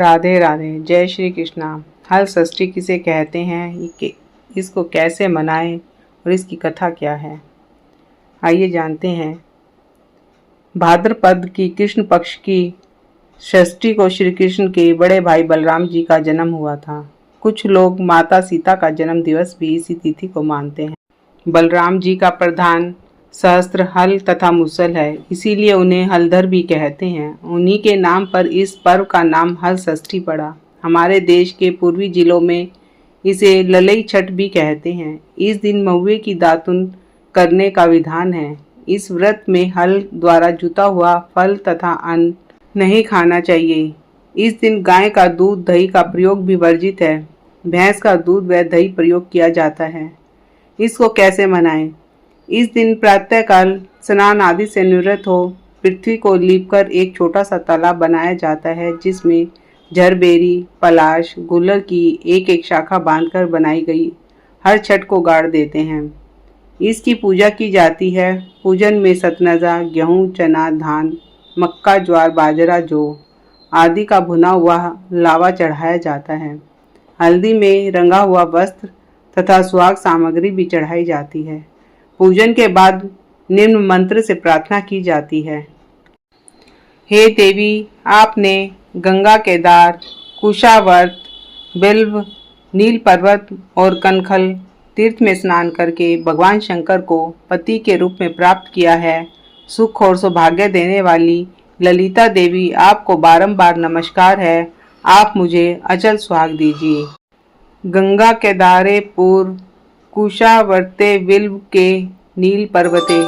राधे राधे। जय श्री कृष्णा। हल षष्ठी किसे कहते हैं, इसको कैसे मनाएं और इसकी कथा क्या है, आइए जानते हैं। भाद्रपद की कृष्ण पक्ष की षष्ठी को श्री कृष्ण के बड़े भाई बलराम जी का जन्म हुआ था। कुछ लोग माता सीता का जन्म दिवस भी इसी तिथि को मानते हैं। बलराम जी का प्रधान सहस्त्र हल तथा मुसल है, इसीलिए उन्हें हलधर भी कहते हैं। उन्हीं के नाम पर इस पर्व का नाम हल षष्ठी पड़ा। हमारे देश के पूर्वी जिलों में इसे ललई छठ भी कहते हैं। इस दिन महुए की दातुन करने का विधान है। इस व्रत में हल द्वारा जुता हुआ फल तथा अन्न नहीं खाना चाहिए। इस दिन गाय का दूध दही का प्रयोग भी वर्जित है। भैंस का दूध व दही प्रयोग किया जाता है। इसको कैसे मनाएं? इस दिन प्रातःकाल स्नान आदि से निवृत्त हो पृथ्वी को लीपकर एक छोटा सा तालाब बनाया जाता है, जिसमें झरबेरी, पलाश, गुलर की एक एक शाखा बांधकर बनाई गई हर छठ को गाड़ देते हैं। इसकी पूजा की जाती है। पूजन में सतनजा, गेहूं, चना, धान, मक्का, ज्वार, बाजरा, जौ आदि का भुना हुआ लावा चढ़ाया जाता है। हल्दी में रंगा हुआ वस्त्र तथा सुहाग सामग्री भी चढ़ाई जाती है। पूजन के बाद निम्न मंत्र से प्रार्थना की जाती है। हे देवी, आपने गंगा, केदार, कुशावर्त, बिल्व, नील पर्वत और कनखल तीर्थ में स्नान करके भगवान शंकर को पति के रूप में प्राप्त किया है। सुख और सौभाग्य देने वाली ललिता देवी, आपको बारंबार नमस्कार है। आप मुझे अचल सुहाग दीजिए। गंगा केदारे पूर्व कुशावर्ते बिल्व के नील पर्वते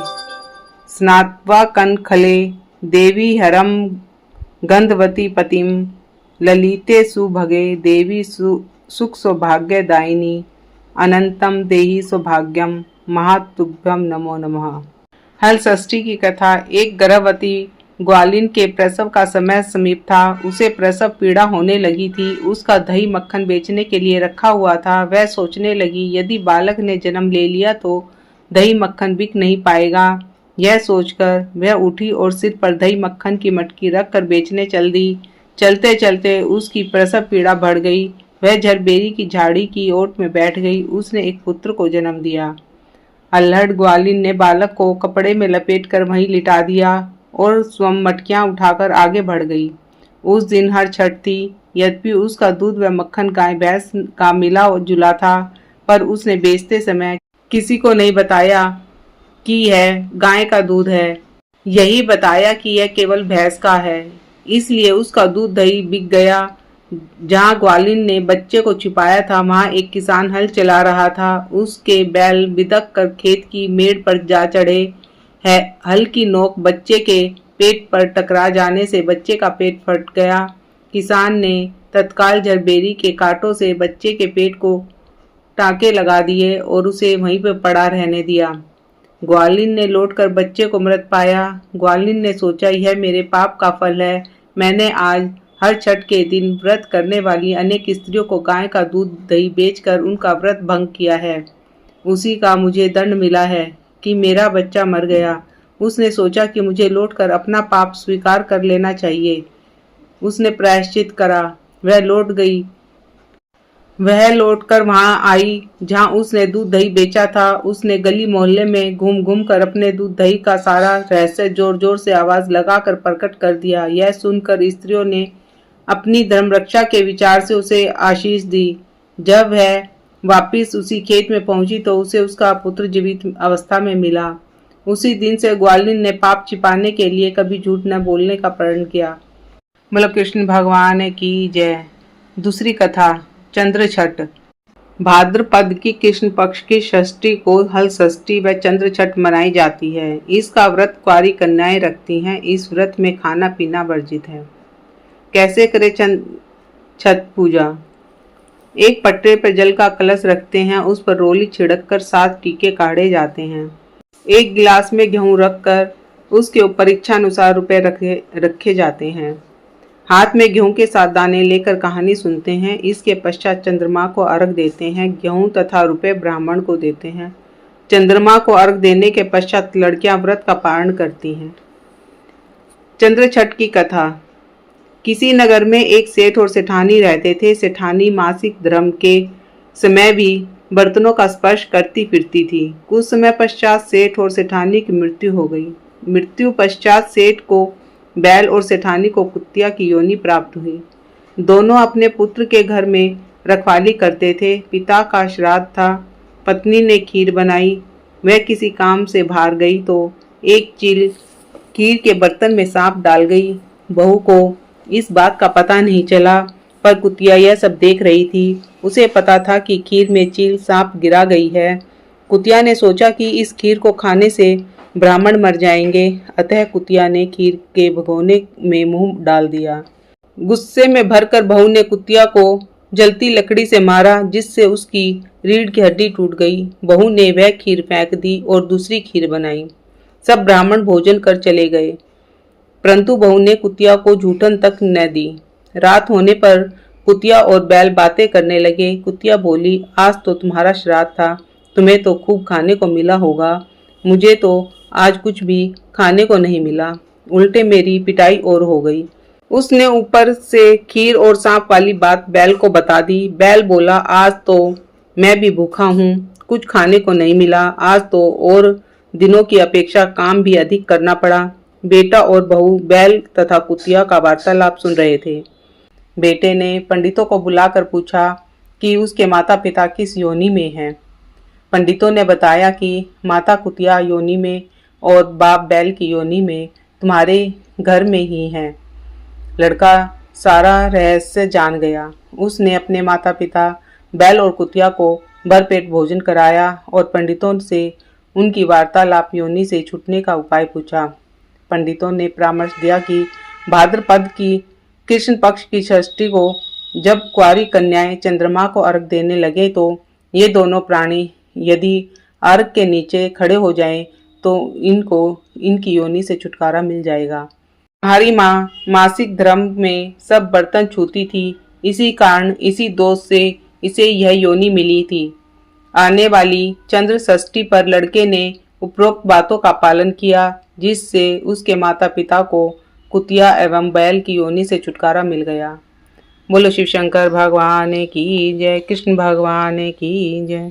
स्नात्वा कनखले देवी हरम गंधवती पतिम ललिते सुभगे देवी सुख सौभाग्यदायिनी अनंतम देहि सौभाग्यम महातुभ्यम नमो नमः। हल षष्ठी की कथा। एक गर्भवती ग्वालिन के प्रसव का समय समीप था। उसे प्रसव पीड़ा होने लगी थी। उसका दही मक्खन बेचने के लिए रखा हुआ था। वह सोचने लगी, यदि बालक ने जन्म ले लिया तो दही मक्खन बिक नहीं पाएगा। यह सोचकर वह उठी और सिर पर दही मक्खन की मटकी रखकर बेचने चल दी। चलते चलते उसकी प्रसव पीड़ा बढ़ गई। वह झरबेरी की झाड़ी की ओट में बैठ गई। उसने एक पुत्र को जन्म दिया। अल्हड़ ग्वालिन ने बालक को कपड़े में लपेटकर वहीं लिटा दिया और स्वयं मटकियां उठाकर आगे बढ़ गई। उस दिन हर छठ थी। यद्यपि उसका दूध व मक्खन गाय भैंस का मिला जुला था, पर उसने बेचते समय किसी को नहीं बताया कि यह गाय का दूध है। यही बताया कि यह केवल भैंस का है। इसलिए उसका दूध दही बिक गया। जहाँ ग्वालिन ने बच्चे को छिपाया था, वहाँ एक किसान हल चला रहा था। उसके बैल बिदक कर खेत की मेड़ पर जा चढ़े है। हल की नोक बच्चे के पेट पर टकरा जाने से बच्चे का पेट फट गया। किसान ने तत्काल झरबेरी के कांटों से बच्चे के पेट को टाँके लगा दिए और उसे वहीं पर पड़ा रहने दिया। ग्वालिन ने लौटकर बच्चे को मृत पाया। ग्वालिन ने सोचा, यह मेरे पाप का फल है। मैंने आज हर छठ के दिन व्रत करने वाली अनेक स्त्रियों को गाय का दूध दही बेचकर उनका व्रत भंग किया है। उसी का मुझे दंड मिला है कि मेरा बच्चा मर गया। उसने सोचा कि मुझे लौटकर अपना पाप स्वीकार कर लेना चाहिए। उसने प्रायश्चित करा। वह लौटकर वहां आई जहां उसने दूध दही बेचा था। उसने गली मोहल्ले में घूम घूम कर अपने दूध दही का सारा रहस्य जोर जोर से आवाज लगाकर प्रकट कर दिया। यह सुनकर स्त्रियों ने अपनी धर्म रक्षा के विचार से उसे आशीष दी। जब वह वापिस उसी खेत में पहुंची तो उसे उसका पुत्र जीवित अवस्था में मिला। उसी दिन से ग्वालिन ने पाप छिपाने के लिए कभी झूठ न बोलने का प्रण किया। बोलो कृष्ण भगवान की जय। दूसरी कथा, चंद्र छठ। भाद्रपद की कृष्ण पक्ष की षष्ठी को हल षष्ठी व चंद्र छठ मनाई जाती है। इसका व्रत कुंवारी कन्याएं रखती हैं। इस व्रत में खाना पीना वर्जित है। कैसे करे छठ पूजा? एक पटरे पर जल का कलश रखते हैं। उस पर रोली छिड़क कर 7 टीके काढ़े जाते हैं। एक गिलास में गेहूं रखकर उसके ऊपर इच्छानुसार रुपए रखे जाते हैं। हाथ में गेहूं के साथ दाने लेकर कहानी सुनते हैं। इसके पश्चात चंद्रमा को अर्घ देते हैं। गेहूं तथा रुपए ब्राह्मण को देते हैं। चंद्रमा को अर्घ देने के पश्चात लड़कियां व्रत का पारण करती हैं। चंद्र छठ की कथा। किसी नगर में एक सेठ और सेठानी रहते थे। सेठानी मासिक धर्म के समय भी बर्तनों का स्पर्श करती फिरती थी। कुछ समय पश्चात सेठ और सेठानी की मृत्यु हो गई। मृत्यु पश्चात सेठ को बैल और सेठानी को कुतिया की योनि प्राप्त हुई। दोनों अपने पुत्र के घर में रखवाली करते थे। पिता का श्राद्ध था। पत्नी ने खीर बनाई। वह किसी काम से बाहर गई तो एक चील खीर के बर्तन में सांप डाल गई। बहू को इस बात का पता नहीं चला, पर कुतिया यह सब देख रही थी। उसे पता था कि खीर में चील सांप गिरा गई है। कुतिया ने सोचा कि इस खीर को खाने से ब्राह्मण मर जाएंगे, अतः कुतिया ने खीर के भगोने में मुंह डाल दिया। गुस्से में भरकर बहू ने कुतिया को जलती लकड़ी से मारा, जिससे उसकी रीढ़ की हड्डी टूट गई। बहू ने वह खीर फेंक दी और दूसरी खीर बनाई। सब ब्राह्मण भोजन कर चले गए, परंतु बहू ने कुतिया को जूठन तक न दी। रात होने पर कुतिया और बैल बातें करने लगे। कुतिया बोली, आज तो तुम्हारा श्राद्ध था, तुम्हें तो खूब खाने को मिला होगा, मुझे तो आज कुछ भी खाने को नहीं मिला, उल्टे मेरी पिटाई और हो गई। उसने ऊपर से खीर और सांप वाली बात बैल को बता दी। बैल बोला, आज तो मैं भी भूखा हूँ, कुछ खाने को नहीं मिला, आज तो और दिनों की अपेक्षा काम भी अधिक करना पड़ा। बेटा और बहू बैल तथा कुतिया का वार्तालाप सुन रहे थे। बेटे ने पंडितों को बुलाकर पूछा कि उसके माता पिता किस योनि में हैं। पंडितों ने बताया कि माता कुतिया योनि में और बाप बैल की योनि में तुम्हारे घर में ही हैं। लड़का सारा रहस्य जान गया। उसने अपने माता पिता बैल और कुतिया को भरपेट भोजन कराया और पंडितों से उनकी वार्तालाप योनि से छूटने का उपाय पूछा। पंडितों ने परामर्श दिया कि भाद्रपद की कृष्ण पक्ष की षष्ठी को जब कुंवारी कन्याएं चंद्रमा को अर्घ देने लगे तो ये दोनों प्राणी यदि अर्घ के नीचे खड़े हो जाएं तो इनको इनकी योनि से छुटकारा मिल जाएगा। हमारी माँ मासिक धर्म में सब बर्तन छूती थी, इसी कारण इसी दोष से इसे यह योनि मिली थी। आने वाली चंद्र षष्ठी पर लड़के ने उपरोक्त बातों का पालन किया, जिससे उसके माता पिता को कुतिया एवं बैल की योनि से छुटकारा मिल गया। बोलो शिव शंकर भगवान की जय, कृष्ण भगवान की जय।